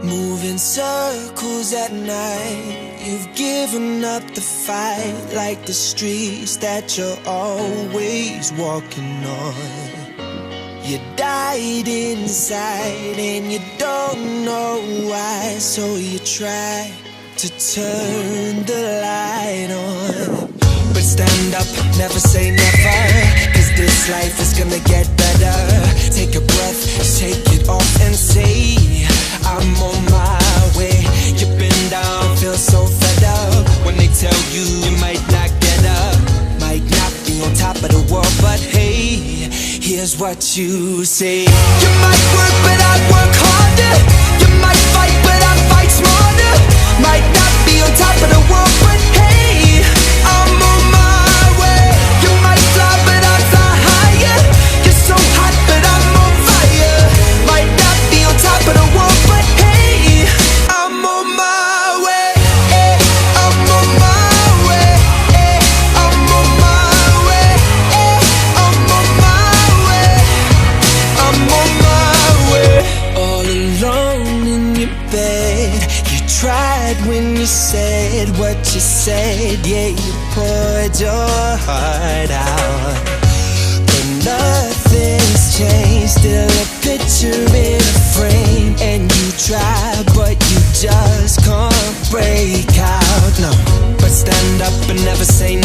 Move in circles at night. You've given up the fight, like the streets that you're always walking on. You died inside and you don't know why, so you try to turn the light on. But stand up, never say never, 'cause this life is gonna get better. Take a breath, shake it off and say, I'm on my way. You've been down, feel so fed up. When they tell you you might not get up, might not be on top of the world, but hey, here's what you say. You might work, but I'd work harder. You might fight, but I'd fight smarter. Might not be on top of the world, but hey, I'm on my way. You might fly, but I'd fly higher. You're so hot, but I'm on fire. Might not be on top of the world, but hey, I'm on my way. I'm on my way. I'm on my way. I'm on my way. I'm on my way. All alone in your bed, you tried when you said what you said. Yeah, you poured your heart out, but nothing's changed. Still a picture in a frame, and you try, but you just can't break out. No, but stand up and never say